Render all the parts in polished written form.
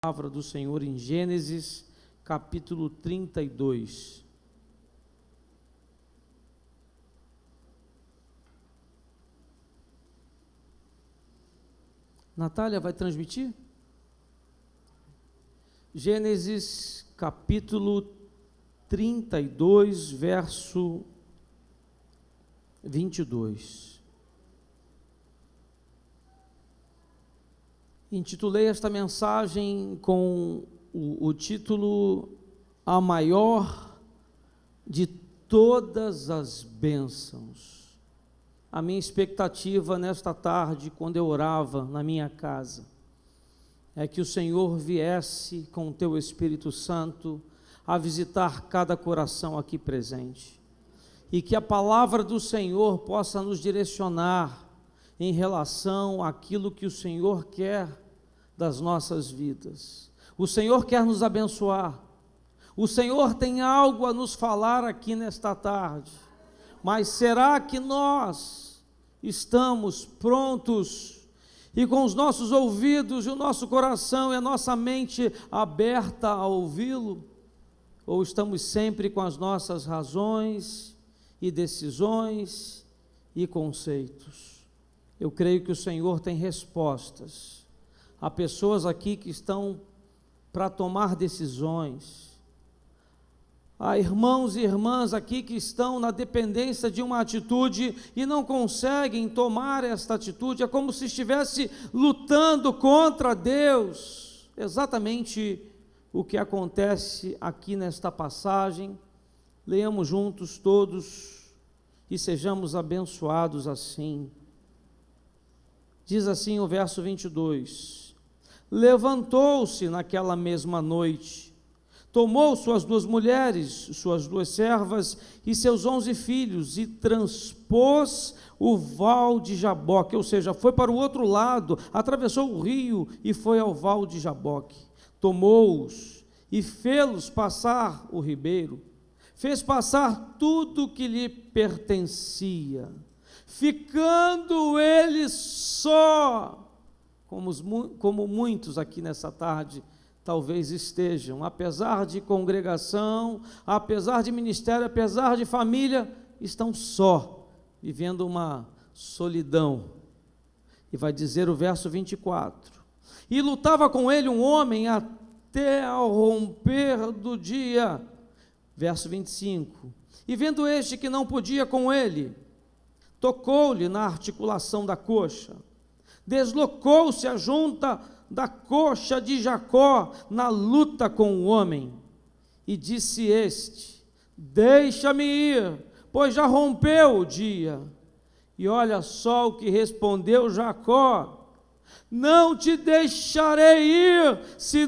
Palavra do Senhor em Gênesis, capítulo 32. Natália vai transmitir? Gênesis, capítulo 32, verso 22. Intitulei esta mensagem com o título A Maior de Todas as Bênçãos. A minha expectativa nesta tarde, quando eu orava na minha casa, é que o Senhor viesse com o teu Espírito Santo a visitar cada coração aqui presente, e que a palavra do Senhor possa nos direcionar em relação àquilo que o Senhor quer das nossas vidas. O Senhor quer nos abençoar, o Senhor tem algo a nos falar aqui nesta tarde, mas será que nós estamos prontos e com os nossos ouvidos e o nosso coração e a nossa mente aberta a ouvi-lo? Ou estamos sempre com as nossas razões e decisões e conceitos? Eu creio que o Senhor tem respostas. Há pessoas aqui que estão para tomar decisões. Há irmãos e irmãs aqui que estão na dependência de uma atitude e não conseguem tomar esta atitude. É como se estivesse lutando contra Deus. Exatamente o que acontece aqui nesta passagem. Leamos juntos todos e sejamos abençoados assim. Diz assim o verso 22: levantou-se naquela mesma noite, tomou suas 2 mulheres, suas 2 servas e seus 11 filhos e transpôs o val de Jaboque, ou seja, foi para o outro lado, atravessou o rio e foi ao val de Jaboque. Tomou-os e fê-los passar o ribeiro, fez passar tudo que lhe pertencia, ficando ele só, como muitos aqui nessa tarde talvez estejam, apesar de congregação, apesar de ministério, apesar de família, estão só, vivendo uma solidão. E vai dizer o verso 24: e lutava com ele um homem até ao romper do dia. Verso 25: e vendo este que não podia com ele, tocou-lhe na articulação da coxa, deslocou-se a junta da coxa de Jacó na luta com o homem, e disse este: deixa-me ir, pois já rompeu o dia. E olha só o que respondeu Jacó: não te deixarei ir, se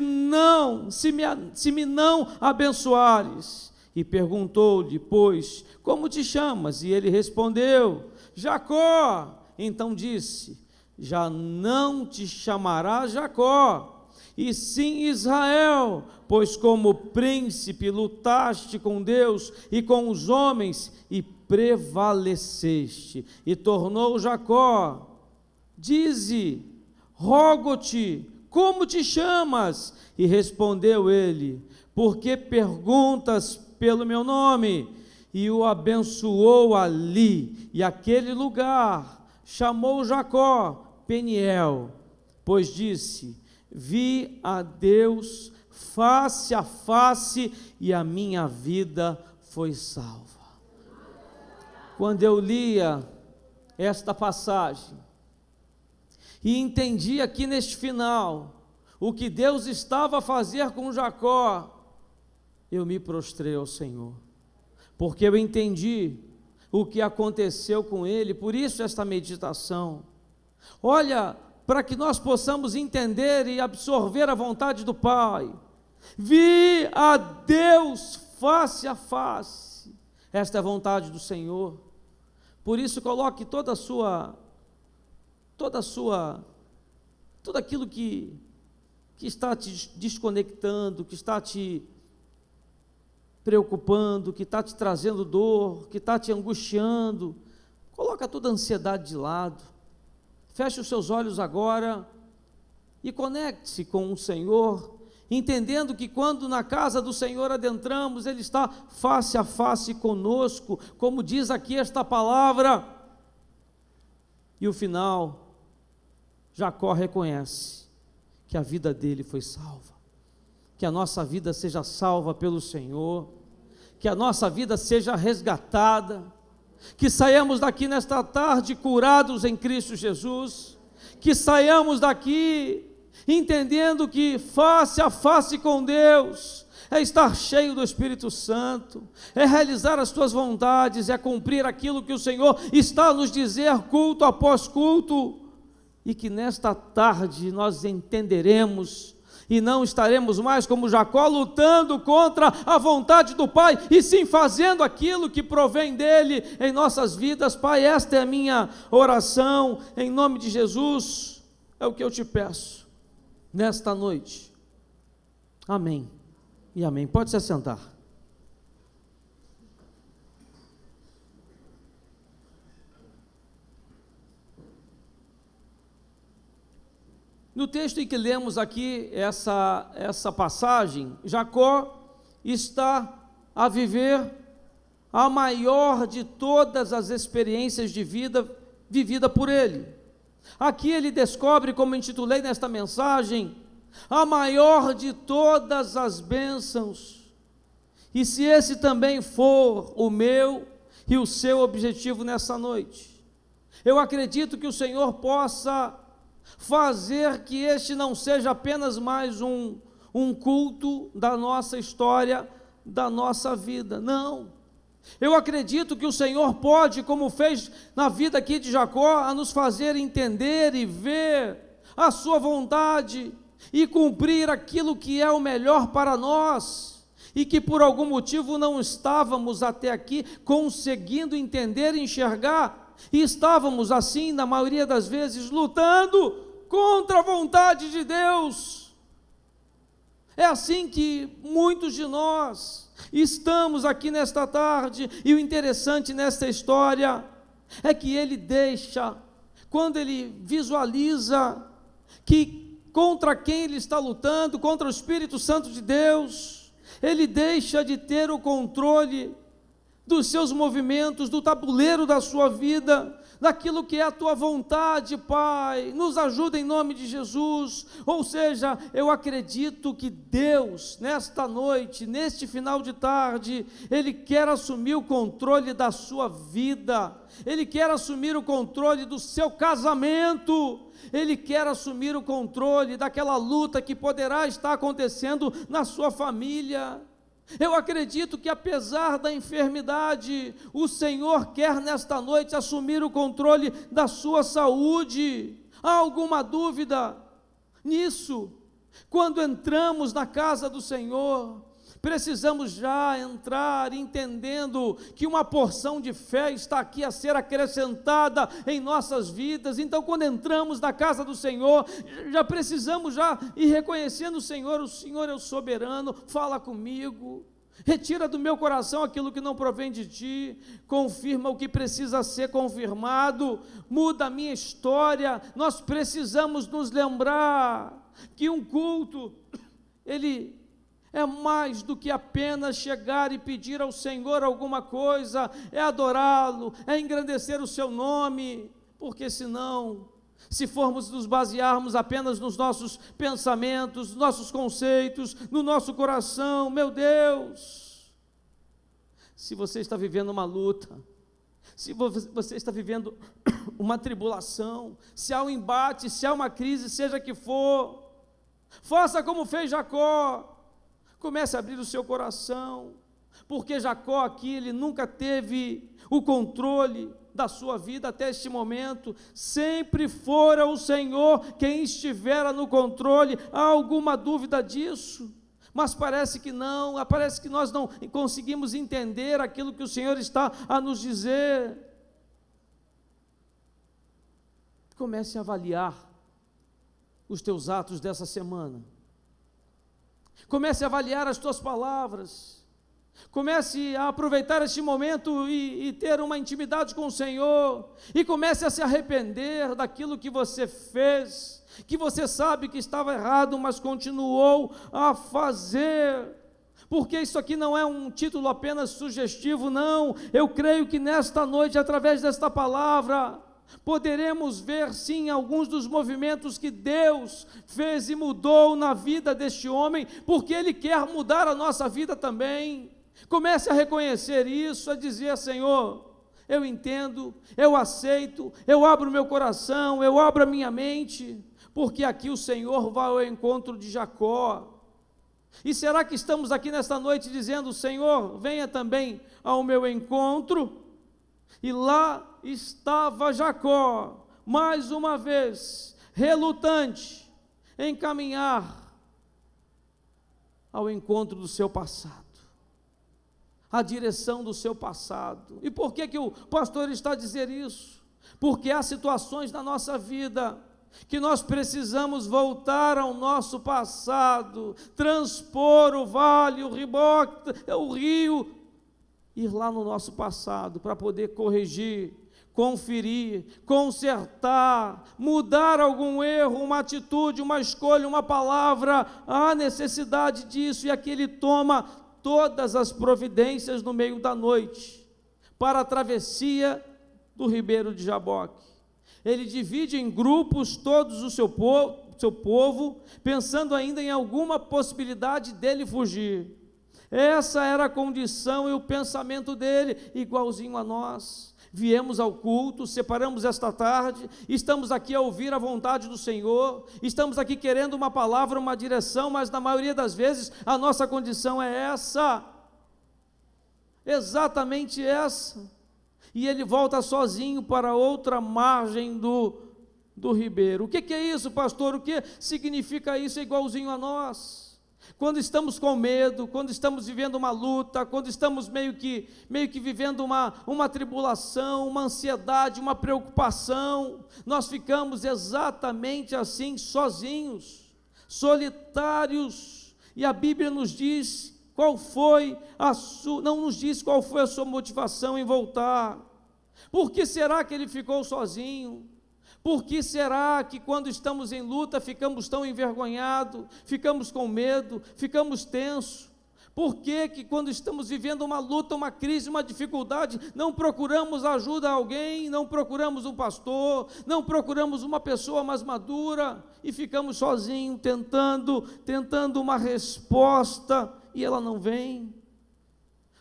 me não abençoares. E perguntou-lhe, pois, como te chamas? E ele respondeu: Jacó. Então disse: já não te chamarás Jacó, e sim Israel, pois como príncipe lutaste com Deus e com os homens e prevaleceste. E tornou Jacó: dize, rogo-te, como te chamas? E respondeu ele: porque perguntas pelo meu nome? E o abençoou ali, e aquele lugar chamou Jacó Peniel, pois disse: vi a Deus face a face, e a minha vida foi salva. Quando eu lia esta passagem e entendi aqui neste final o que Deus estava a fazer com Jacó, eu me prostrei ao Senhor, porque eu entendi o que aconteceu com ele. Por isso esta meditação. Olha, para que nós possamos entender e absorver a vontade do Pai. Vi a Deus face a face. Esta é a vontade do Senhor. Por isso coloque tudo aquilo que está te desconectando, que está te preocupando, que está te trazendo dor, que está te angustiando, coloca toda a ansiedade de lado, feche os seus olhos agora e conecte-se com o Senhor entendendo que quando na casa do Senhor adentramos, Ele está face a face conosco, como diz aqui esta palavra. E o final, Jacó reconhece que a vida dele foi salva, que a nossa vida seja salva pelo Senhor, que a nossa vida seja resgatada, que saiamos daqui nesta tarde curados em Cristo Jesus, que saiamos daqui entendendo que face a face com Deus é estar cheio do Espírito Santo, é realizar as tuas vontades, é cumprir aquilo que o Senhor está a nos dizer culto após culto, e que nesta tarde nós entenderemos e não estaremos mais como Jacó lutando contra a vontade do Pai, e sim fazendo aquilo que provém dele em nossas vidas. Pai, esta é a minha oração, em nome de Jesus, é o que eu te peço nesta noite. Amém e amém. Pode se assentar. No texto em que lemos aqui essa passagem, Jacó está a viver a maior de todas as experiências de vida vivida por ele. Aqui ele descobre, como intitulei nesta mensagem, a maior de todas as bênçãos. E se esse também for o meu e o seu objetivo nessa noite, eu acredito que o Senhor possa fazer que este não seja apenas mais um culto da nossa história, da nossa vida. Não. Eu acredito que o Senhor pode, como fez na vida aqui de Jacó, a nos fazer entender e ver a sua vontade e cumprir aquilo que é o melhor para nós, e que por algum motivo não estávamos até aqui conseguindo entender e enxergar, e estávamos assim, na maioria das vezes, lutando contra a vontade de Deus. É assim que muitos de nós estamos aqui nesta tarde, e o interessante nesta história é que ele deixa, quando ele visualiza que contra quem ele está lutando, contra o Espírito Santo de Deus, ele deixa de ter o controle dos seus movimentos, do tabuleiro da sua vida, daquilo que é a tua vontade. Pai, nos ajuda em nome de Jesus. Ou seja, eu acredito que Deus, nesta noite, neste final de tarde, Ele quer assumir o controle da sua vida, Ele quer assumir o controle do seu casamento, Ele quer assumir o controle daquela luta que poderá estar acontecendo na sua família. Eu acredito que apesar da enfermidade, o Senhor quer nesta noite assumir o controle da sua saúde. Há alguma dúvida nisso? Quando entramos na casa do Senhor, precisamos já entrar entendendo que uma porção de fé está aqui a ser acrescentada em nossas vidas. Então, quando entramos na casa do Senhor, já precisamos já ir reconhecendo o Senhor é o soberano. Fala comigo, retira do meu coração aquilo que não provém de Ti, confirma o que precisa ser confirmado, muda a minha história. Nós precisamos nos lembrar que um culto, ele é mais do que apenas chegar e pedir ao Senhor alguma coisa, é adorá-lo, é engrandecer o seu nome, porque senão, se formos nos basearmos apenas nos nossos pensamentos, nossos conceitos, no nosso coração, meu Deus, se você está vivendo uma luta, se você está vivendo uma tribulação, se há um embate, se há uma crise, seja que for, faça como fez Jacó. Comece a abrir o seu coração, porque Jacó aqui, ele nunca teve o controle da sua vida até este momento, sempre fora o Senhor quem estivera no controle. Há alguma dúvida disso? Mas parece que não, parece que nós não conseguimos entender aquilo que o Senhor está a nos dizer. Comece a avaliar os teus atos dessa semana. Comece a avaliar as tuas palavras. Comece a aproveitar este momento e ter uma intimidade com o Senhor, e comece a se arrepender daquilo que você fez, que você sabe que estava errado, mas continuou a fazer. Porque isso aqui não é um título apenas sugestivo, não. Eu creio que nesta noite, através desta palavra, poderemos ver sim alguns dos movimentos que Deus fez e mudou na vida deste homem, porque Ele quer mudar a nossa vida também. Comece a reconhecer isso, a dizer: Senhor, eu entendo, eu aceito, eu abro meu coração, eu abro a minha mente, porque aqui o Senhor vai ao encontro de Jacó. E será que estamos aqui nesta noite dizendo: Senhor, venha também ao meu encontro? E lá estava Jacó, mais uma vez, relutante em caminhar ao encontro do seu passado, a direção do seu passado. E por que o pastor está a dizer isso? Porque há situações na nossa vida que nós precisamos voltar ao nosso passado, transpor o vale, o rio, ir lá no nosso passado para poder corrigir, conferir, consertar, mudar algum erro, uma atitude, uma escolha, uma palavra. Há necessidade disso, e aqui ele toma todas as providências no meio da noite para a travessia do ribeiro de Jaboque. Ele divide em grupos todos o seu povo, pensando ainda em alguma possibilidade dele fugir. Essa era a condição e o pensamento dele, igualzinho a nós. Viemos ao culto, separamos esta tarde, estamos aqui a ouvir a vontade do Senhor, estamos aqui querendo uma palavra, uma direção, mas na maioria das vezes a nossa condição é essa, exatamente essa. E ele volta sozinho para outra margem do ribeiro. O que é isso, pastor? O que significa isso? É igualzinho a nós. Quando estamos com medo, quando estamos vivendo uma luta, quando estamos meio que vivendo uma tribulação, uma ansiedade, uma preocupação, nós ficamos exatamente assim, sozinhos, solitários. E a Bíblia nos diz não nos diz qual foi a sua motivação em voltar. Por que será que ele ficou sozinho? Por que será que quando estamos em luta ficamos tão envergonhados, ficamos com medo, ficamos tensos? Por que quando estamos vivendo uma luta, uma crise, uma dificuldade, não procuramos ajuda a alguém, não procuramos um pastor, não procuramos uma pessoa mais madura e ficamos sozinhos tentando uma resposta e ela não vem?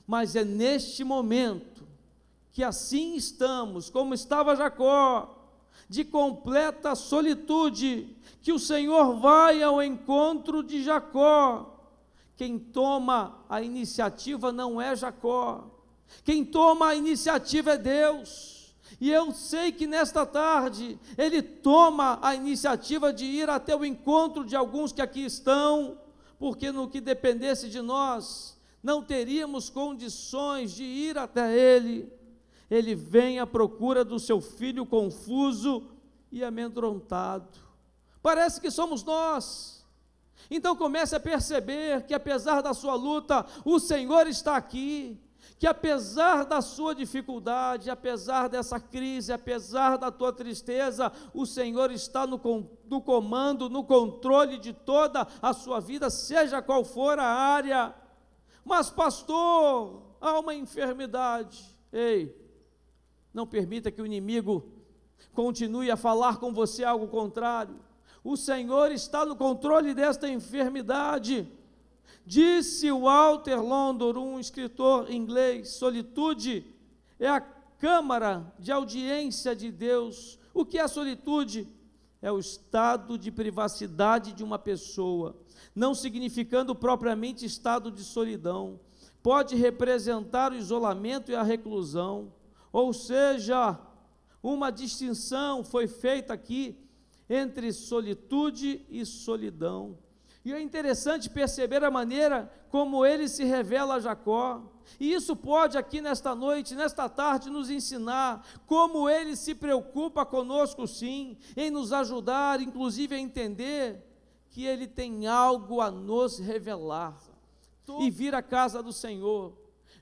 Mas é neste momento que assim estamos, como estava Jacó, de completa solitude, que o Senhor vai ao encontro de Jacó. Quem toma a iniciativa não é Jacó, quem toma a iniciativa é Deus. E eu sei que nesta tarde Ele toma a iniciativa de ir até o encontro de alguns que aqui estão, porque no que dependesse de nós, não teríamos condições de ir até Ele. Ele vem à procura do seu filho confuso e amedrontado. Parece que somos nós. Então comece a perceber que apesar da sua luta, o Senhor está aqui, que apesar da sua dificuldade, apesar dessa crise, apesar da tua tristeza, o Senhor está no comando, no controle de toda a sua vida, seja qual for a área. Mas pastor, há uma enfermidade. Ei, não permita que o inimigo continue a falar com você algo contrário. O Senhor está no controle desta enfermidade. Disse Walter Landor, um escritor inglês: solitude é a câmara de audiência de Deus. O que é solitude? É o estado de privacidade de uma pessoa, não significando propriamente estado de solidão. Pode representar o isolamento e a reclusão. Ou seja, uma distinção foi feita aqui entre solitude e solidão. E é interessante perceber a maneira como ele se revela a Jacó. E isso pode aqui nesta noite, nesta tarde, nos ensinar como ele se preocupa conosco sim, em nos ajudar, inclusive a entender que ele tem algo a nos revelar. E vir à casa do Senhor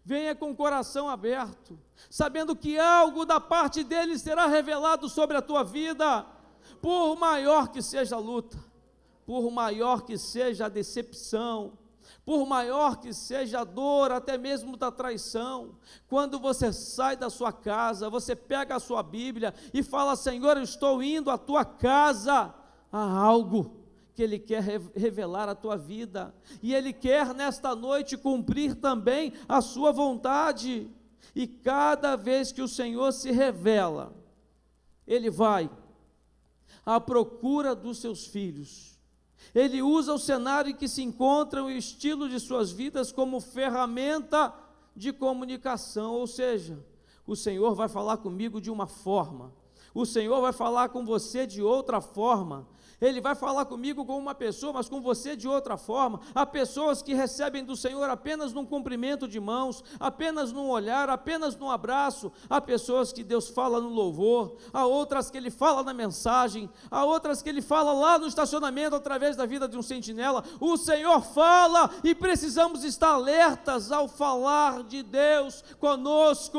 venha com o coração aberto, sabendo que algo da parte dele será revelado sobre a tua vida, por maior que seja a luta, por maior que seja a decepção, por maior que seja a dor, até mesmo da traição. Quando você sai da sua casa, você pega a sua Bíblia e fala: Senhor, eu estou indo à tua casa, há algo que Ele quer revelar à tua vida, e Ele quer nesta noite cumprir também a sua vontade. E cada vez que o Senhor se revela, Ele vai à procura dos seus filhos. Ele usa o cenário em que se encontram e o estilo de suas vidas como ferramenta de comunicação, ou seja, o Senhor vai falar comigo de uma forma, o Senhor vai falar com você de outra forma, Ele vai falar comigo com uma pessoa, mas com você de outra forma. Há pessoas que recebem do Senhor apenas num cumprimento de mãos, apenas num olhar, apenas num abraço. Há pessoas que Deus fala no louvor, há outras que Ele fala na mensagem, há outras que Ele fala lá no estacionamento através da vida de um sentinela. O Senhor fala e precisamos estar alertas ao falar de Deus conosco.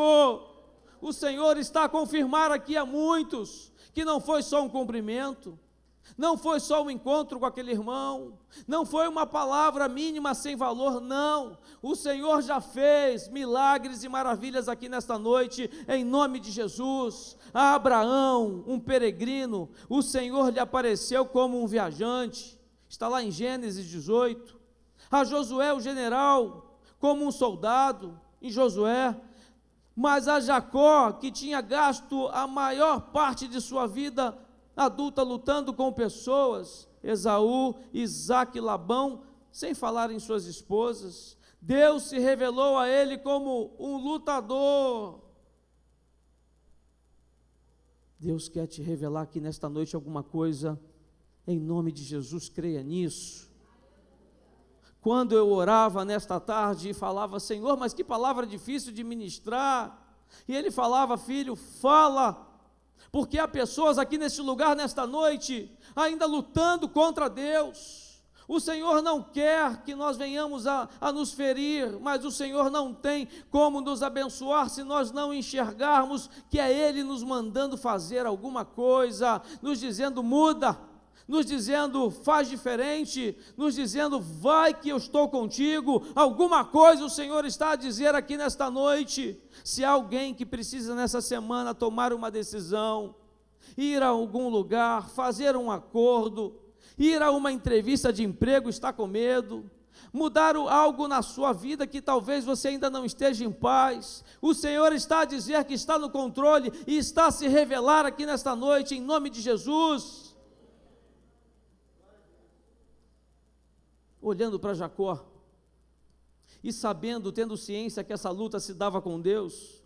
O Senhor está a confirmar aqui a muitos que não foi só um cumprimento, não foi só um encontro com aquele irmão, não foi uma palavra mínima sem valor, não. O Senhor já fez milagres e maravilhas aqui nesta noite, em nome de Jesus. A Abraão, um peregrino, o Senhor lhe apareceu como um viajante, está lá em Gênesis 18. A Josué, o general, como um soldado, em Josué. Mas a Jacó, que tinha gasto a maior parte de sua vida adulta lutando com pessoas, Esaú, Isaque e Labão, sem falar em suas esposas, Deus se revelou a ele como um lutador. Deus quer te revelar aqui nesta noite alguma coisa, em nome de Jesus, creia nisso. Quando eu orava nesta tarde e falava: Senhor, mas que palavra difícil de ministrar, e Ele falava: filho, fala, porque há pessoas aqui neste lugar, nesta noite, ainda lutando contra Deus. O Senhor não quer que nós venhamos a nos ferir, mas o Senhor não tem como nos abençoar se nós não enxergarmos que é Ele nos mandando fazer alguma coisa, nos dizendo: muda, nos dizendo: faz diferente, nos dizendo: vai que eu estou contigo. Alguma coisa o Senhor está a dizer aqui nesta noite. Se há alguém que precisa nessa semana tomar uma decisão, ir a algum lugar, fazer um acordo, ir a uma entrevista de emprego, está com medo, mudar algo na sua vida que talvez você ainda não esteja em paz, o Senhor está a dizer que está no controle e está a se revelar aqui nesta noite, em nome de Jesus. Olhando para Jacó e sabendo, tendo ciência que essa luta se dava com Deus,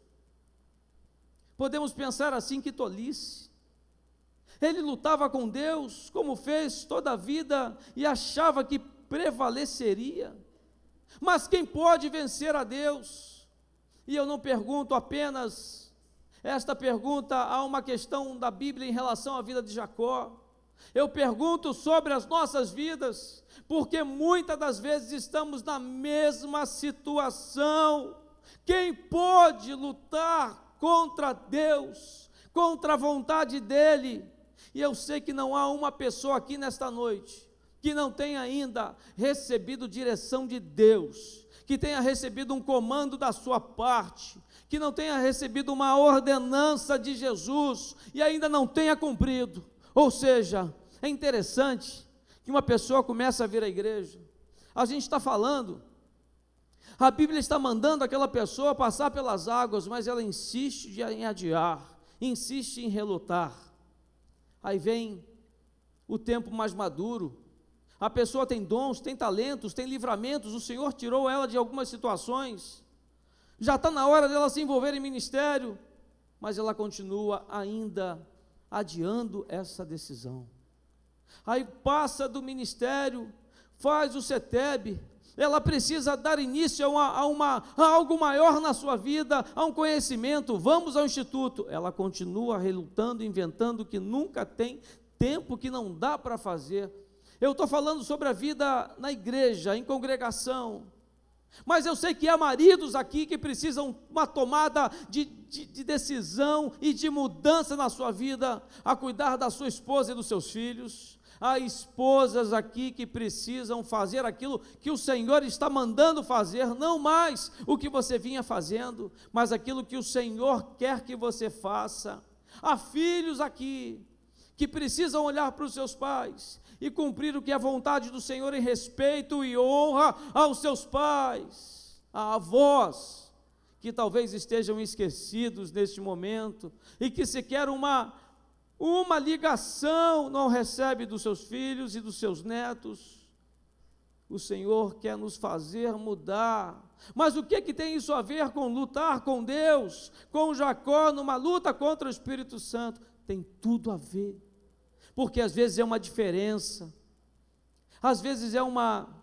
podemos pensar assim: que tolice. Ele lutava com Deus, como fez toda a vida, e achava que prevaleceria. Mas quem pode vencer a Deus? E eu não pergunto apenas esta pergunta a uma questão da Bíblia em relação à vida de Jacó. Eu pergunto sobre as nossas vidas, porque muitas das vezes estamos na mesma situação. Quem pode lutar contra Deus, contra a vontade dEle? E eu sei que não há uma pessoa aqui nesta noite que não tenha ainda recebido direção de Deus, que tenha recebido um comando da sua parte, que não tenha recebido uma ordenança de Jesus e ainda não tenha cumprido. Ou seja, é interessante que uma pessoa começa a vir à igreja, a gente está falando, a Bíblia está mandando aquela pessoa passar pelas águas, mas ela insiste em adiar, insiste em relutar. Aí vem o tempo mais maduro, a pessoa tem dons, tem talentos, tem livramentos, o Senhor tirou ela de algumas situações, já está na hora dela se envolver em ministério, mas ela continua ainda adiando essa decisão. Aí passa do ministério, faz o CETEB, ela precisa dar início a algo maior na sua vida, a um conhecimento, vamos ao instituto, ela continua relutando, inventando que nunca tem tempo, que não dá para fazer. Eu estou falando sobre a vida na igreja, em congregação. Mas eu sei que há maridos aqui que precisam uma tomada de decisão e de mudança na sua vida, a cuidar da sua esposa e dos seus filhos. Há esposas aqui que precisam fazer aquilo que o Senhor está mandando fazer, não mais o que você vinha fazendo, mas aquilo que o Senhor quer que você faça. Há filhos aqui que precisam olhar para os seus pais e cumprir o que é vontade do Senhor em respeito e honra aos seus pais. Há avós que talvez estejam esquecidos neste momento e que sequer uma ligação não recebe dos seus filhos e dos seus netos. O Senhor quer nos fazer mudar. Mas o que tem isso a ver com lutar com Deus, com Jacó numa luta contra o Espírito Santo? Tem tudo a ver. Porque às vezes é uma diferença, às vezes é uma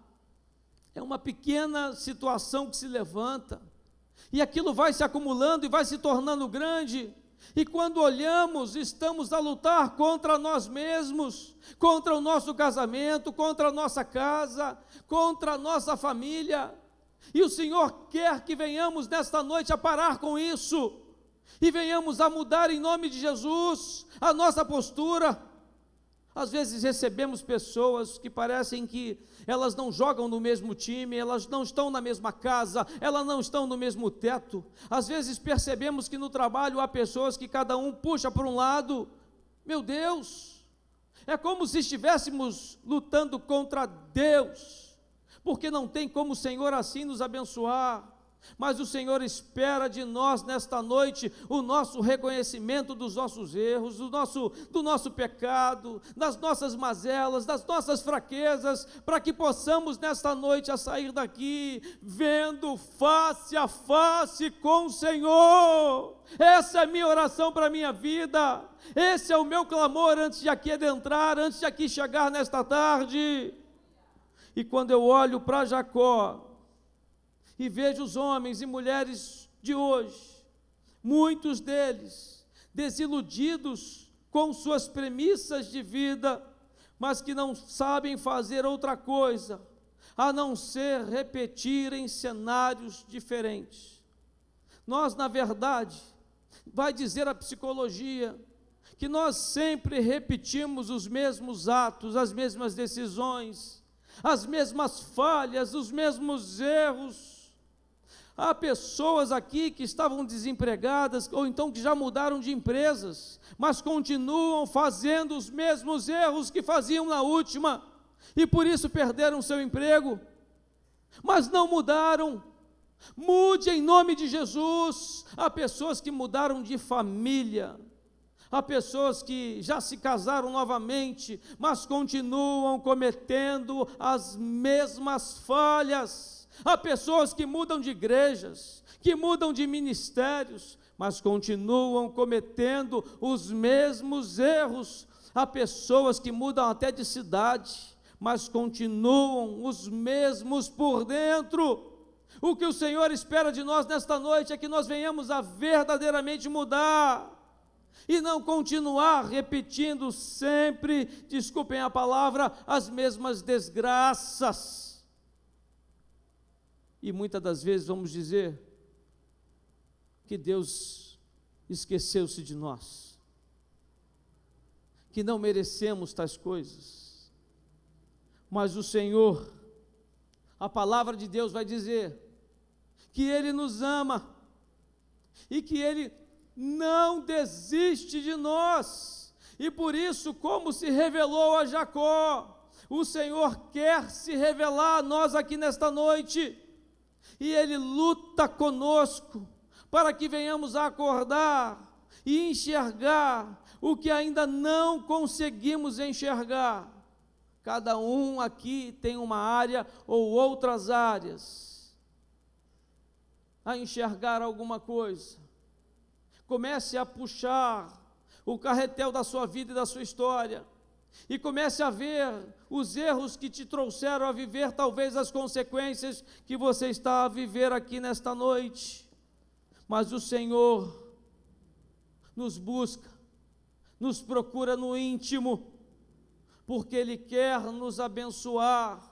pequena situação que se levanta, e aquilo vai se acumulando e vai se tornando grande, e quando olhamos, estamos a lutar contra nós mesmos, contra o nosso casamento, contra a nossa casa, contra a nossa família, e o Senhor quer que venhamos nesta noite a parar com isso, e venhamos a mudar em nome de Jesus a nossa postura. Às vezes recebemos pessoas que parecem que elas não jogam no mesmo time, elas não estão na mesma casa, elas não estão no mesmo teto. Às vezes percebemos que no trabalho há pessoas que cada um puxa para um lado. Meu Deus, é como se estivéssemos lutando contra Deus, porque não tem como o Senhor assim nos abençoar. Mas o Senhor espera de nós nesta noite o nosso reconhecimento dos nossos erros, do nosso pecado, das nossas mazelas, das nossas fraquezas, para que possamos nesta noite a sair daqui vendo face a face com o Senhor. Essa é a minha oração para a minha vida, esse é o meu clamor antes de aqui adentrar, antes de aqui chegar nesta tarde. E quando eu olho para Jacó e vejo os homens e mulheres de hoje, muitos deles desiludidos com suas premissas de vida, mas que não sabem fazer outra coisa a não ser repetirem cenários diferentes. Nós, na verdade, vai dizer a psicologia, que nós sempre repetimos os mesmos atos, as mesmas decisões, as mesmas falhas, os mesmos erros. Há pessoas aqui que estavam desempregadas, ou então que já mudaram de empresas, mas continuam fazendo os mesmos erros que faziam na última, e por isso perderam seu emprego, mas não mudaram. Mude em nome de Jesus. Há pessoas que mudaram de família, há pessoas que já se casaram novamente, mas continuam cometendo as mesmas falhas. Há pessoas que mudam de igrejas, que mudam de ministérios, mas continuam cometendo os mesmos erros. Há pessoas que mudam até de cidade, mas continuam os mesmos por dentro. O que o Senhor espera de nós nesta noite é que nós venhamos a verdadeiramente mudar, e não continuar repetindo sempre, desculpem a palavra, as mesmas desgraças. E muitas das vezes vamos dizer que Deus esqueceu-se de nós, que não merecemos tais coisas, mas o Senhor, a palavra de Deus vai dizer que Ele nos ama e que Ele não desiste de nós, e por isso, como se revelou a Jacó, o Senhor quer se revelar a nós aqui nesta noite, e Ele luta conosco, para que venhamos a acordar e enxergar o que ainda não conseguimos enxergar. Cada um aqui tem uma área ou outras áreas a enxergar alguma coisa. Comece a puxar o carretel da sua vida e da sua história, e comece a ver os erros que te trouxeram a viver talvez as consequências que você está a viver aqui nesta noite. Mas o Senhor nos busca, nos procura no íntimo, porque Ele quer nos abençoar,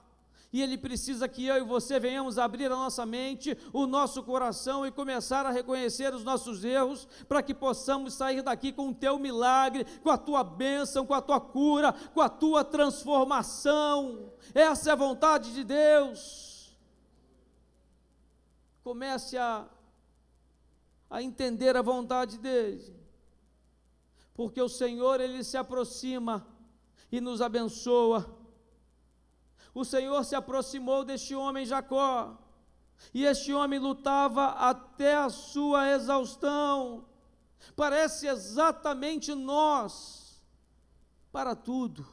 E Ele precisa que eu e você venhamos abrir a nossa mente, o nosso coração e começar a reconhecer os nossos erros, para que possamos sair daqui com o teu milagre, com a tua bênção, com a tua cura, com a tua transformação. Essa é a vontade de Deus. Comece a entender a vontade dEle, porque o Senhor, Ele se aproxima e nos abençoa. O Senhor se aproximou deste homem Jacó, e este homem lutava até a sua exaustão. Parece exatamente nós, para tudo,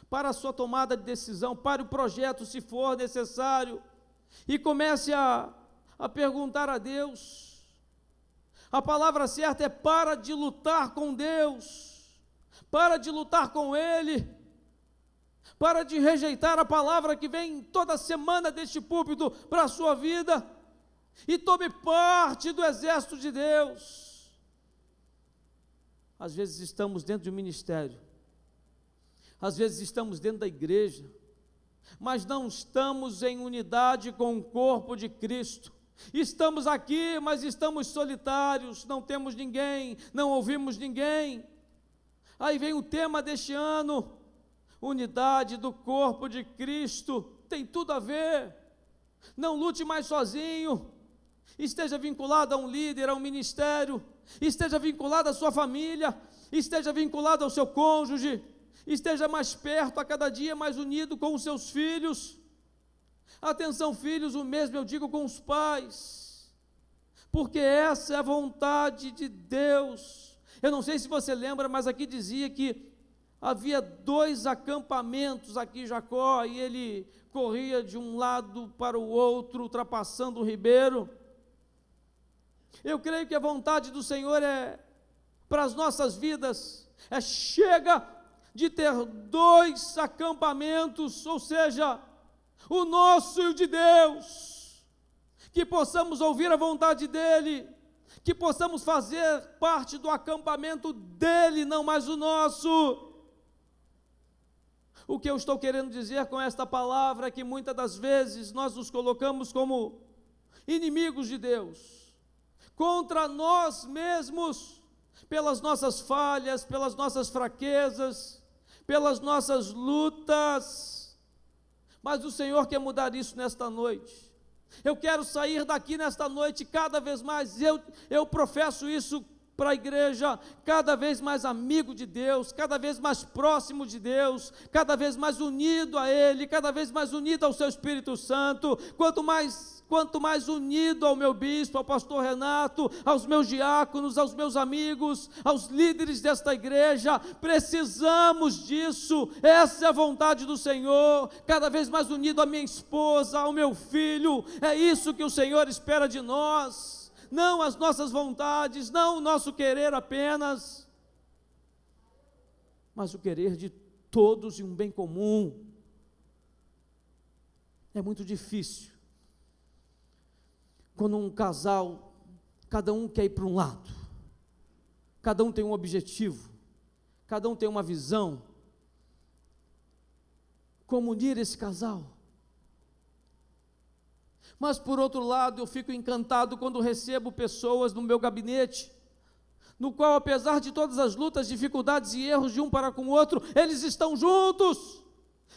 para a sua tomada de decisão, para o projeto, se for necessário, e comece a perguntar a Deus. A palavra certa é: para de lutar com Deus, para de lutar com Ele, para de rejeitar a palavra que vem toda semana deste púlpito para a sua vida, e tome parte do exército de Deus. Às vezes estamos dentro de um ministério, às vezes estamos dentro da igreja, mas não estamos em unidade com o corpo de Cristo. Estamos aqui, mas estamos solitários, não temos ninguém, não ouvimos ninguém. Aí vem o tema deste ano: unidade do corpo de Cristo. Tem tudo a ver. Não lute mais sozinho. Esteja vinculado a um líder, a um ministério. Esteja vinculado à sua família. Esteja vinculado ao seu cônjuge. Esteja mais perto, a cada dia mais unido com os seus filhos. Atenção, filhos, o mesmo eu digo com os pais, porque essa é a vontade de Deus. Eu não sei se você lembra, mas aqui dizia que havia 2 acampamentos aqui em Jacó, e ele corria de um lado para o outro, ultrapassando o ribeiro. Eu creio que a vontade do Senhor para as nossas vidas, chega de ter 2 acampamentos, ou seja, o nosso e o de Deus, que possamos ouvir a vontade dEle, que possamos fazer parte do acampamento dEle, não mais o nosso. O que eu estou querendo dizer com esta palavra é que muitas das vezes nós nos colocamos como inimigos de Deus, contra nós mesmos, pelas nossas falhas, pelas nossas fraquezas, pelas nossas lutas. Mas o Senhor quer mudar isso nesta noite. Eu quero sair daqui nesta noite cada vez mais, eu professo isso para a igreja, cada vez mais amigo de Deus, cada vez mais próximo de Deus, cada vez mais unido a Ele, cada vez mais unido ao Seu Espírito Santo. Quanto mais unido ao meu bispo, ao pastor Renato, aos meus diáconos, aos meus amigos, aos líderes desta igreja, precisamos disso. Essa é a vontade do Senhor. Cada vez mais unido à minha esposa, ao meu filho. É isso que o Senhor espera de nós. Não as nossas vontades, não o nosso querer apenas, mas o querer de todos e um bem comum. É muito difícil quando um casal, cada um quer ir para um lado, cada um tem um objetivo, cada um tem uma visão. Como unir esse casal? Mas por outro lado, eu fico encantado quando recebo pessoas no meu gabinete, no qual, apesar de todas as lutas, dificuldades e erros de um para com o outro, eles estão juntos,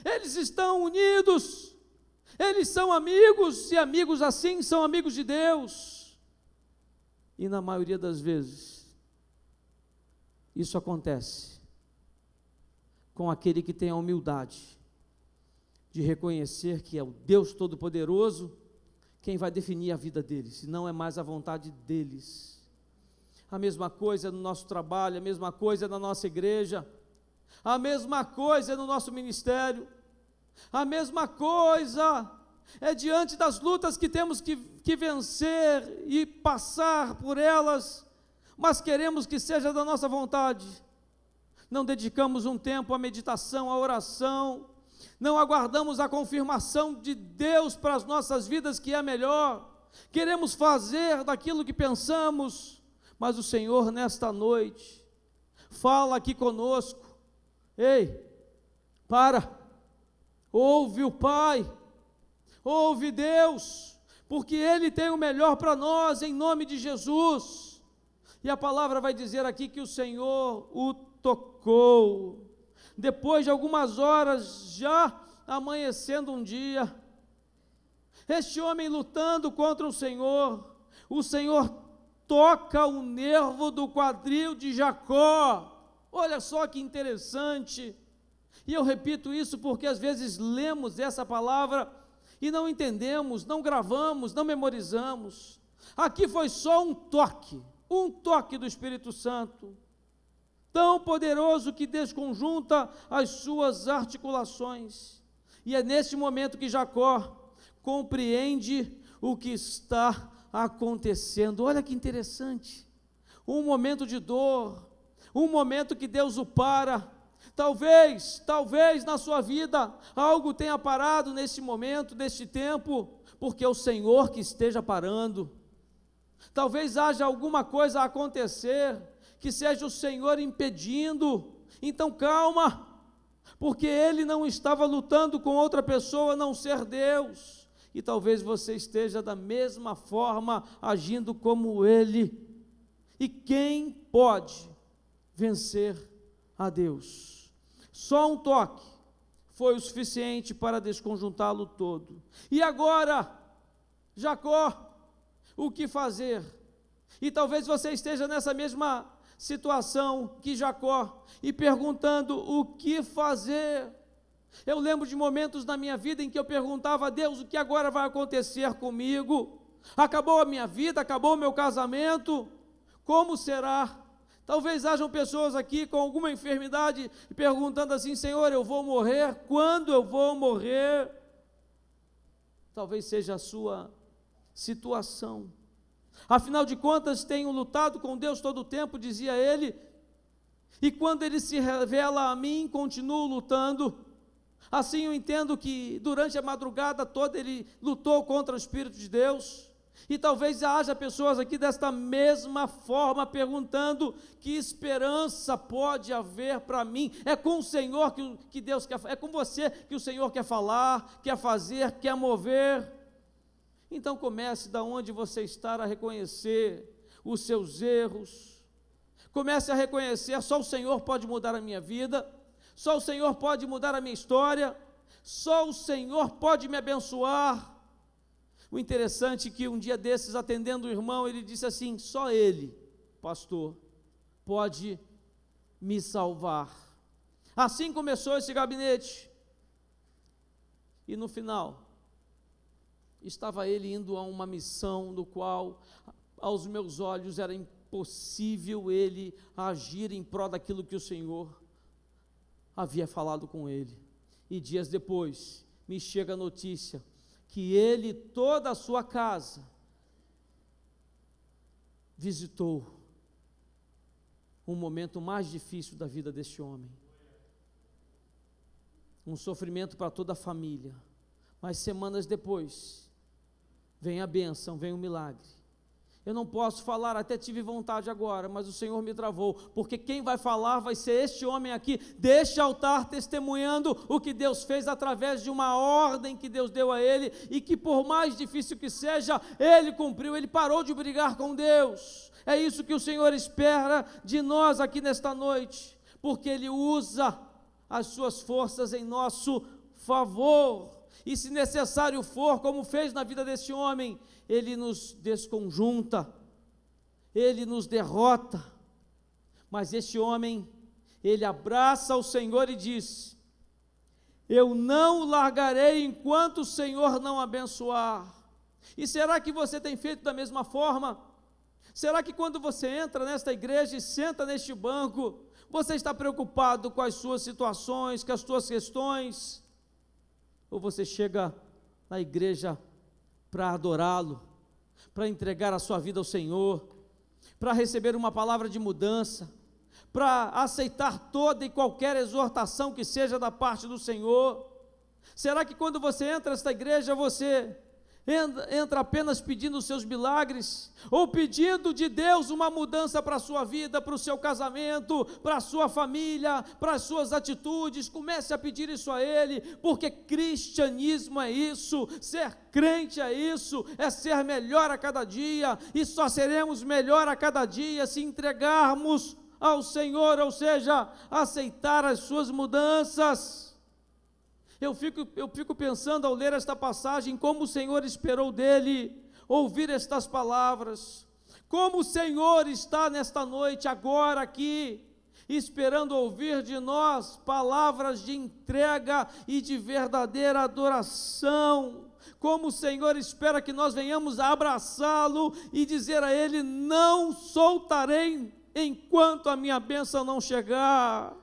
eles estão unidos, eles são amigos, e amigos assim são amigos de Deus. E na maioria das vezes, isso acontece com aquele que tem a humildade de reconhecer que é o Deus Todo-Poderoso quem vai definir a vida deles, e não é mais a vontade deles. A mesma coisa no nosso trabalho, a mesma coisa na nossa igreja, a mesma coisa no nosso ministério, a mesma coisa é diante das lutas que temos que vencer e passar por elas, mas queremos que seja da nossa vontade. Não dedicamos um tempo à meditação, à oração, não aguardamos a confirmação de Deus para as nossas vidas, que é melhor. Queremos fazer daquilo que pensamos, mas o Senhor nesta noite fala aqui conosco: ei, ouve o Pai, ouve Deus, porque Ele tem o melhor para nós, em nome de Jesus. E a palavra vai dizer aqui que o Senhor o tocou. Depois de algumas horas, já amanhecendo um dia, este homem lutando contra o Senhor toca o nervo do quadril de Jacó. Olha só que interessante. E eu repito isso porque às vezes lemos essa palavra e não entendemos, não gravamos, não memorizamos. Aqui foi só um toque do Espírito Santo, tão poderoso que desconjunta as suas articulações. E é nesse momento que Jacó compreende o que está acontecendo. Olha que interessante, um momento de dor, um momento que Deus o para. Talvez na sua vida algo tenha parado nesse momento, neste tempo, porque é o Senhor que esteja parando. Talvez haja alguma coisa a acontecer, que seja o Senhor impedindo. Então calma, porque Ele não estava lutando com outra pessoa a não ser Deus. E talvez você esteja da mesma forma agindo como Ele. E quem pode vencer a Deus? Só um toque foi o suficiente para desconjuntá-lo todo. E agora, Jacó, o que fazer? E talvez você esteja nessa mesma situação que Jacó, e perguntando o que fazer. Eu lembro de momentos na minha vida em que eu perguntava a Deus: o que agora vai acontecer comigo? Acabou a minha vida, acabou o meu casamento, como será? Talvez hajam pessoas aqui com alguma enfermidade perguntando assim: Senhor, eu vou morrer? Quando eu vou morrer? Talvez seja a sua situação. Afinal de contas, tenho lutado com Deus todo o tempo, dizia ele, e quando Ele se revela a mim, continuo lutando. Assim eu entendo que durante a madrugada toda ele lutou contra o Espírito de Deus. E talvez haja pessoas aqui desta mesma forma perguntando: que esperança pode haver para mim? É com o Senhor que Deus quer, é com você que o Senhor quer falar, quer fazer, quer mover. Então comece da onde você está a reconhecer os seus erros. Comece a reconhecer: só o Senhor pode mudar a minha vida, só o Senhor pode mudar a minha história, só o Senhor pode me abençoar. O interessante é que um dia desses, atendendo o irmão, ele disse assim: só Ele, pastor, pode me salvar. Assim começou esse gabinete. E no final, estava ele indo a uma missão no qual, aos meus olhos, era impossível ele agir em prol daquilo que o Senhor havia falado com ele. E dias depois, me chega a notícia que ele, toda a sua casa, visitou um momento mais difícil da vida deste homem, um sofrimento para toda a família. Mas semanas depois, vem a bênção, vem o milagre. Eu não posso falar, até tive vontade agora, mas o Senhor me travou, porque quem vai falar vai ser este homem aqui, deste altar, testemunhando o que Deus fez através de uma ordem que Deus deu a ele, e que por mais difícil que seja, ele cumpriu, ele parou de brigar com Deus. É isso que o Senhor espera de nós aqui nesta noite, porque Ele usa as suas forças em nosso favor, e se necessário for, como fez na vida desse homem, Ele nos desconjunta, Ele nos derrota. Mas este homem, ele abraça o Senhor e diz: eu não o largarei enquanto o Senhor não abençoar. E será que você tem feito da mesma forma? Será que quando você entra nesta igreja e senta neste banco, você está preocupado com as suas situações, com as suas questões? Ou você chega na igreja para adorá-lo, para entregar a sua vida ao Senhor, para receber uma palavra de mudança, para aceitar toda e qualquer exortação que seja da parte do Senhor? Será que quando você entra nesta igreja, você entra apenas pedindo os seus milagres, ou pedindo de Deus uma mudança para a sua vida, para o seu casamento, para a sua família, para as suas atitudes. Comece a pedir isso a Ele, porque cristianismo é isso, ser crente é isso, é ser melhor a cada dia, e só seremos melhor a cada dia se entregarmos ao Senhor, ou seja, aceitar as suas mudanças. Eu fico pensando ao ler esta passagem, como o Senhor esperou dele ouvir estas palavras, como o Senhor está nesta noite, agora aqui, esperando ouvir de nós palavras de entrega e de verdadeira adoração, como o Senhor espera que nós venhamos a abraçá-lo e dizer a Ele: não soltarei enquanto a minha bênção não chegar.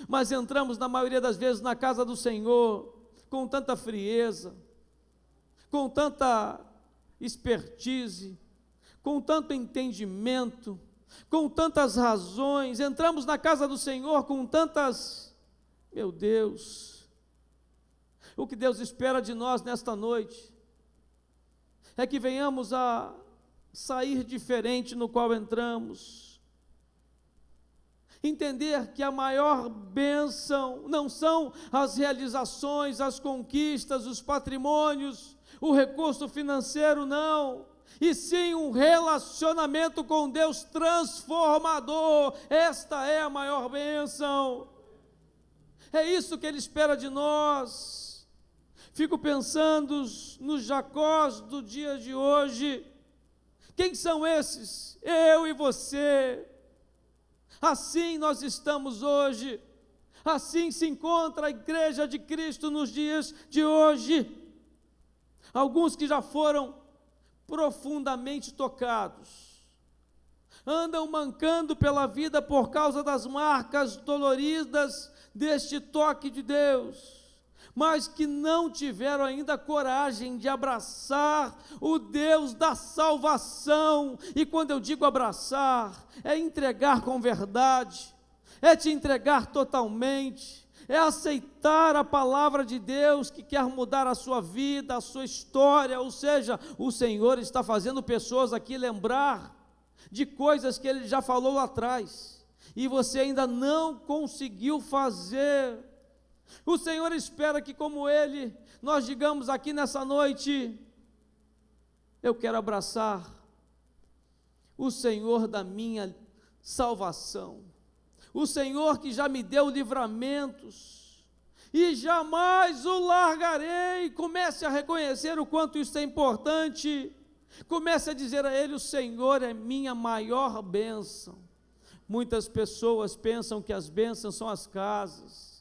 Mas entramos na maioria das vezes na casa do Senhor com tanta frieza, com tanta expertise, com tanto entendimento, com tantas razões. Entramos na casa do Senhor com tantas, meu Deus, o que Deus espera de nós nesta noite é que venhamos a sair diferente no qual entramos. Entender que a maior bênção não são as realizações, as conquistas, os patrimônios, o recurso financeiro, não, e sim um relacionamento com Deus transformador. Esta é a maior bênção, é isso que Ele espera de nós. Fico pensando nos Jacós do dia de hoje. Quem são esses? Eu e você. Assim nós estamos hoje, assim se encontra a igreja de Cristo nos dias de hoje. Alguns que já foram profundamente tocados, andam mancando pela vida por causa das marcas doloridas deste toque de Deus, mas que não tiveram ainda coragem de abraçar o Deus da salvação. E quando eu digo abraçar, é entregar com verdade, é te entregar totalmente, é aceitar a palavra de Deus que quer mudar a sua vida, a sua história. Ou seja, o Senhor está fazendo pessoas aqui lembrar de coisas que Ele já falou lá atrás, e você ainda não conseguiu fazer. O Senhor espera que, como Ele, nós digamos aqui nessa noite: eu quero abraçar o Senhor da minha salvação, o Senhor que já me deu livramentos, e jamais o largarei. Comece a reconhecer o quanto isso é importante, comece a dizer a Ele: o Senhor é minha maior bênção. Muitas pessoas pensam que as bênçãos são as casas,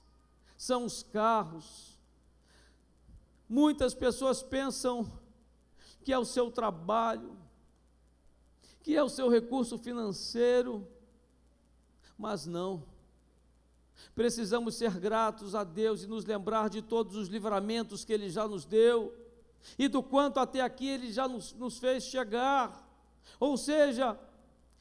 são os carros. Muitas pessoas pensam que é o seu trabalho, que é o seu recurso financeiro, mas não. Precisamos ser gratos a Deus e nos lembrar de todos os livramentos que Ele já nos deu, e do quanto até aqui Ele já nos fez chegar. Ou seja,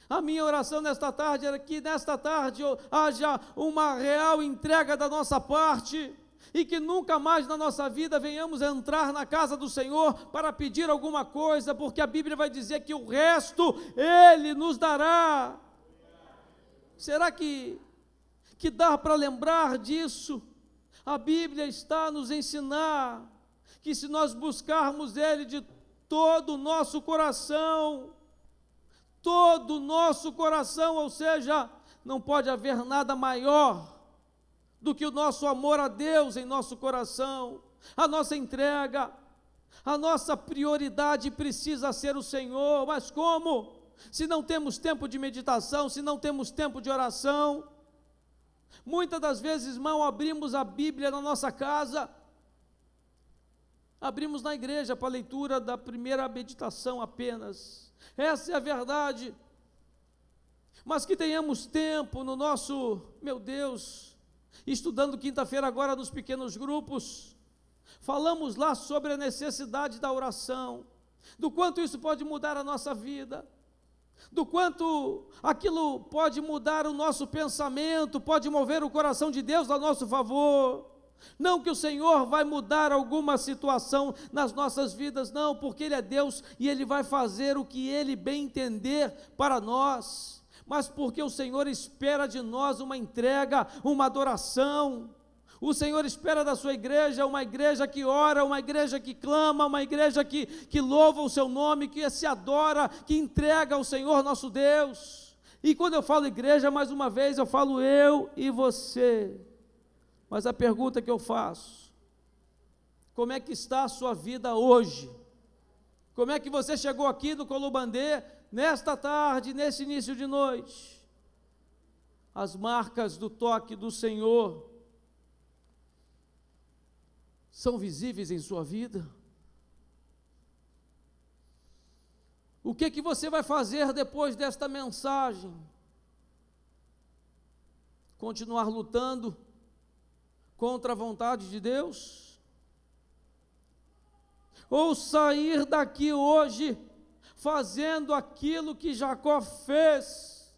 a minha oração nesta tarde era que nesta tarde haja uma real entrega da nossa parte, e que nunca mais na nossa vida venhamos a entrar na casa do Senhor para pedir alguma coisa, porque a Bíblia vai dizer que o resto Ele nos dará. Será que dá para lembrar disso? A Bíblia está a nos ensinar que se nós buscarmos Ele de todo o nosso coração, ou seja, não pode haver nada maior do que o nosso amor a Deus em nosso coração, a nossa entrega, a nossa prioridade precisa ser o Senhor. Mas como? Se não temos tempo de meditação, se não temos tempo de oração. Muitas das vezes, irmão, abrimos a Bíblia na nossa casa, abrimos na igreja para a leitura da primeira meditação apenas. Essa é a verdade. Mas que tenhamos tempo no nosso, meu Deus, estudando quinta-feira agora nos pequenos grupos, falamos lá sobre a necessidade da oração, do quanto isso pode mudar a nossa vida, do quanto aquilo pode mudar o nosso pensamento, pode mover o coração de Deus a nosso favor. Não que o Senhor vai mudar alguma situação nas nossas vidas, não, porque Ele é Deus e Ele vai fazer o que Ele bem entender para nós, mas porque o Senhor espera de nós uma entrega, uma adoração. O Senhor espera da sua igreja uma igreja que ora, uma igreja que clama, uma igreja que louva o seu nome, que se adora, que entrega ao Senhor nosso Deus. E quando eu falo igreja, mais uma vez, eu falo eu e você. Mas a pergunta que eu faço: como é que está a sua vida hoje? Como é que você chegou aqui no Colubandê, nesta tarde, nesse início de noite? As marcas do toque do Senhor são visíveis em sua vida? O que você vai fazer depois desta mensagem? Continuar lutando contra a vontade de Deus? Ou sair daqui hoje fazendo aquilo que Jacó fez,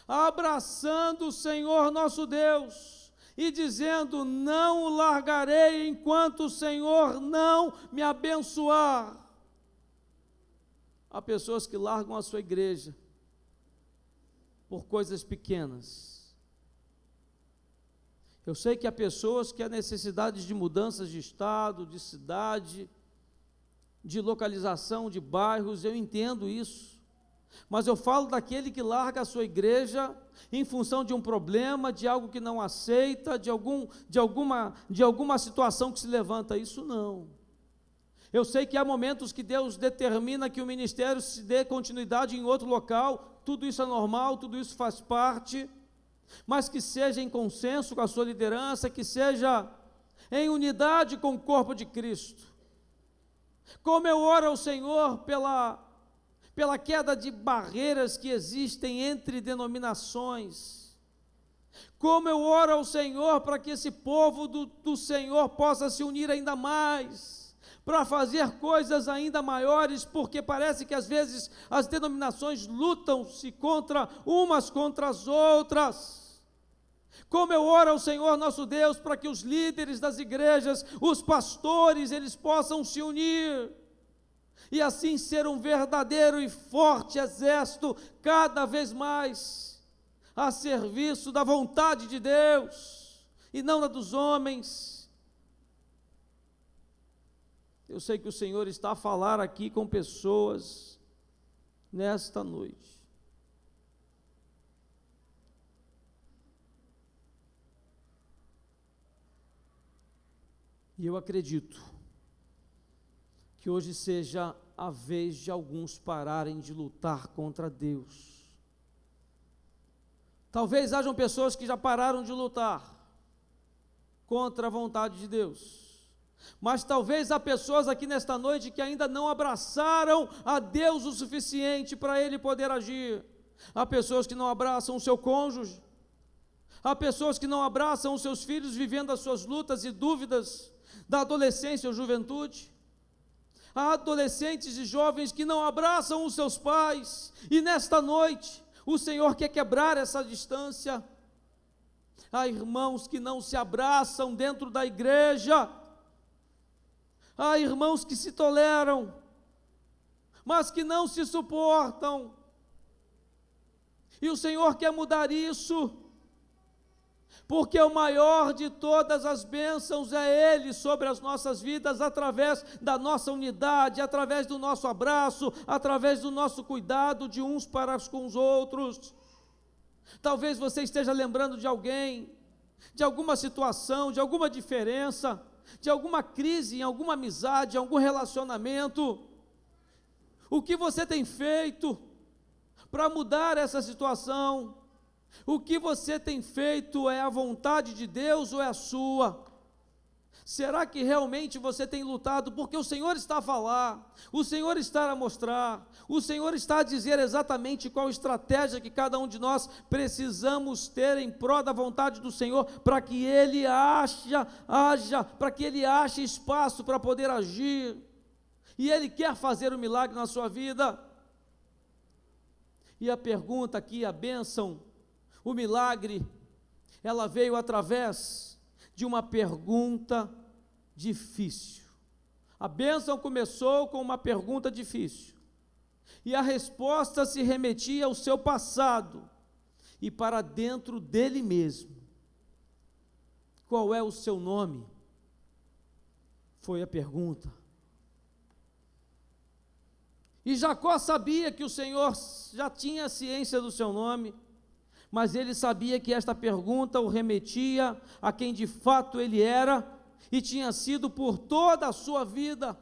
abraçando o Senhor nosso Deus e dizendo: não o largarei enquanto o Senhor não me abençoar. Há pessoas que largam a sua igreja por coisas pequenas. Eu sei que há pessoas que há necessidade de mudanças de estado, de cidade, de localização, de bairros, eu entendo isso, mas eu falo daquele que larga a sua igreja em função de um problema, de algo que não aceita, de alguma situação que se levanta. Isso não. Eu sei que há momentos que Deus determina que o ministério se dê continuidade em outro local, tudo isso é normal, tudo isso faz parte, mas que seja em consenso com a sua liderança, que seja em unidade com o corpo de Cristo. Como eu oro ao Senhor pela queda de barreiras que existem entre denominações, como eu oro ao Senhor para que esse povo do Senhor possa se unir ainda mais, para fazer coisas ainda maiores, porque parece que às vezes as denominações lutam-se umas contra as outras. Como eu oro ao Senhor nosso Deus para que os líderes das igrejas, os pastores, eles possam se unir e assim ser um verdadeiro e forte exército, cada vez mais a serviço da vontade de Deus e não da dos homens. Eu sei que o Senhor está a falar aqui com pessoas nesta noite. E eu acredito que hoje seja a vez de alguns pararem de lutar contra Deus. Talvez hajam pessoas que já pararam de lutar contra a vontade de Deus, mas talvez há pessoas aqui nesta noite que ainda não abraçaram a Deus o suficiente para Ele poder agir. Há pessoas que não abraçam o seu cônjuge, há pessoas que não abraçam os seus filhos vivendo as suas lutas e dúvidas da adolescência ou juventude. Há adolescentes e jovens que não abraçam os seus pais, e nesta noite o Senhor quer quebrar essa distância. Há irmãos que não se abraçam dentro da igreja, há irmãos que se toleram, mas que não se suportam, e o Senhor quer mudar isso, porque o maior de todas as bênçãos é Ele sobre as nossas vidas, através da nossa unidade, através do nosso abraço, através do nosso cuidado de uns para com os outros. Talvez você esteja lembrando de alguém, de alguma situação, de alguma diferença, de alguma crise em alguma amizade, algum relacionamento. O que você tem feito para mudar essa situação? O que você tem feito é a vontade de Deus ou é a sua? Será que realmente você tem lutado? Porque o Senhor está a falar, o Senhor está a mostrar, o Senhor está a dizer exatamente qual estratégia que cada um de nós precisamos ter em prol da vontade do Senhor, para que Ele para que Ele ache espaço para poder agir, e Ele quer fazer um milagre na sua vida. E a pergunta aqui, a bênção, o milagre, ela veio através de uma pergunta difícil. A bênção começou com uma pergunta difícil, e a resposta se remetia ao seu passado e para dentro dele mesmo. Qual é o seu nome? Foi a pergunta. E Jacó sabia que o Senhor já tinha ciência do seu nome, mas ele sabia que esta pergunta o remetia a quem de fato ele era e tinha sido por toda a sua vida.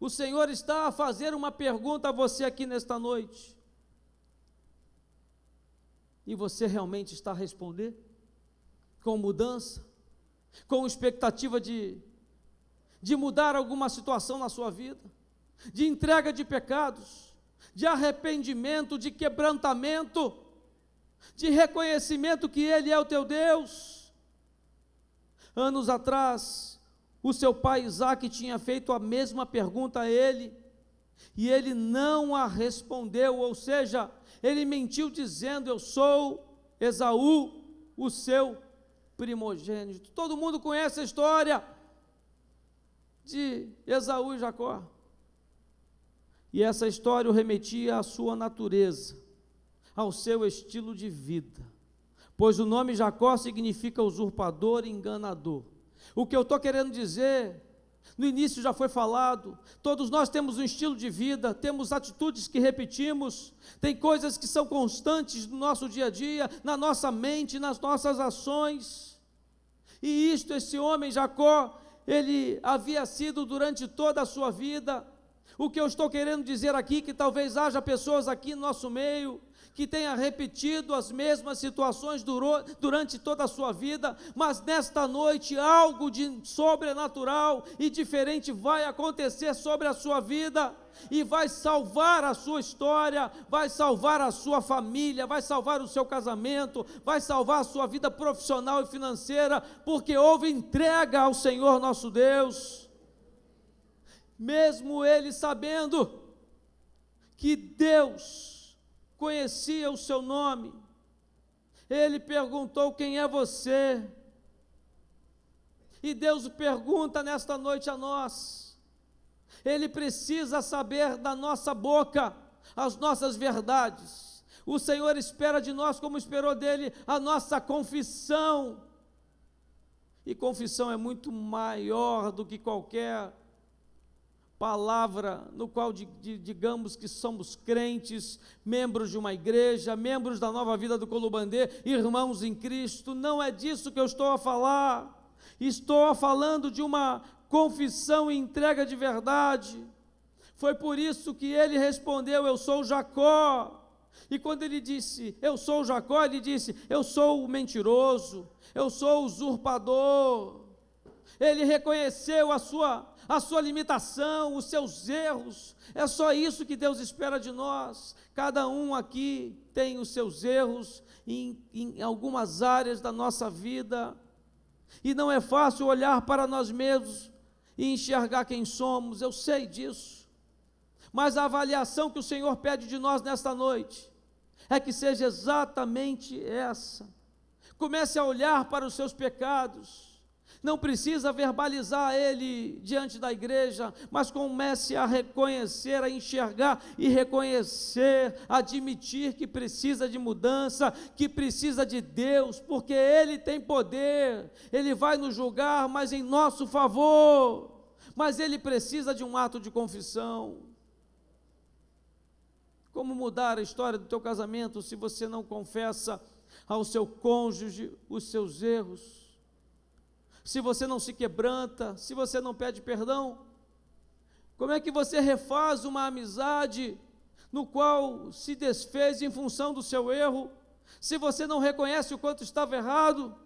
O Senhor está a fazer uma pergunta a você aqui nesta noite. E você realmente está a responder? Com mudança? Com expectativa de mudar alguma situação na sua vida? De entrega de pecados? De arrependimento, de quebrantamento? De reconhecimento que Ele é o teu Deus? Anos atrás, o seu pai Isaque tinha feito a mesma pergunta a ele, e ele não a respondeu, ou seja, ele mentiu dizendo: eu sou Esaú, o seu primogênito. Todo mundo conhece a história de Esaú e Jacó, e essa história o remetia à sua natureza, ao seu estilo de vida, pois o nome Jacó significa usurpador e enganador. O que eu estou querendo dizer, no início já foi falado, todos nós temos um estilo de vida, temos atitudes que repetimos, tem coisas que são constantes no nosso dia a dia, na nossa mente, nas nossas ações, e esse homem Jacó, ele havia sido durante toda a sua vida. O que eu estou querendo dizer aqui, que talvez haja pessoas aqui no nosso meio, que tenha repetido as mesmas situações durante toda a sua vida, mas nesta noite algo de sobrenatural e diferente vai acontecer sobre a sua vida, e vai salvar a sua história, vai salvar a sua família, vai salvar o seu casamento, vai salvar a sua vida profissional e financeira, porque houve entrega ao Senhor nosso Deus. Mesmo ele sabendo que Deus conhecia o seu nome, ele perguntou: quem é você? E Deus pergunta nesta noite a nós. Ele precisa saber da nossa boca as nossas verdades. O Senhor espera de nós, como esperou dele, a nossa confissão. E confissão é muito maior do que qualquer palavra no qual digamos que somos crentes, membros de uma igreja, membros da Nova Vida do Colubandê, irmãos em Cristo. Não é disso que eu estou a falar. Estou falando de uma confissão e entrega de verdade. Foi por isso que ele respondeu: eu sou Jacó. E quando ele disse eu sou Jacó, ele disse: eu sou o mentiroso, eu sou o usurpador. Ele reconheceu a sua limitação, os seus erros. É só isso que Deus espera de nós. Cada um aqui tem os seus erros em algumas áreas da nossa vida, e não é fácil olhar para nós mesmos e enxergar quem somos. Eu sei disso, mas a avaliação que o Senhor pede de nós nesta noite é que seja exatamente essa. Comece a olhar para os seus pecados. Não precisa verbalizar ele diante da igreja, mas comece a reconhecer, a enxergar e reconhecer, admitir que precisa de mudança, que precisa de Deus, porque Ele tem poder. Ele vai nos julgar, mas em nosso favor. Mas Ele precisa de um ato de confissão. Como mudar a história do teu casamento se você não confessa ao seu cônjuge os seus erros? Se você não se quebranta, se você não pede perdão? Como é que você refaz uma amizade no qual se desfez em função do seu erro, se você não reconhece o quanto estava errado?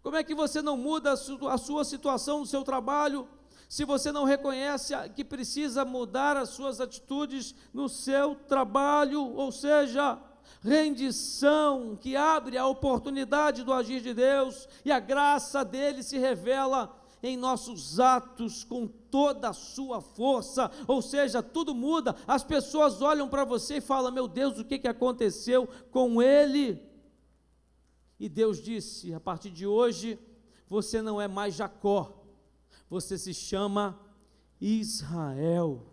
Como é que você não muda a sua situação no seu trabalho, se você não reconhece que precisa mudar as suas atitudes no seu trabalho? Ou seja, rendição que abre a oportunidade do agir de Deus, e a graça dele se revela em nossos atos com toda a sua força. Ou seja, tudo muda. As pessoas olham para você e falam: meu Deus, o que aconteceu com ele? E Deus disse: a partir de hoje você não é mais Jacó, você se chama Israel,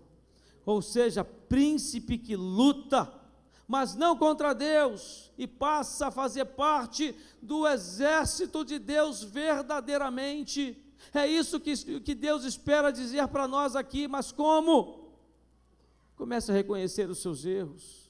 ou seja, príncipe que luta, mas não contra Deus, e passa a fazer parte do exército de Deus verdadeiramente. É isso que Deus espera dizer para nós aqui, mas como? Comece a reconhecer os seus erros,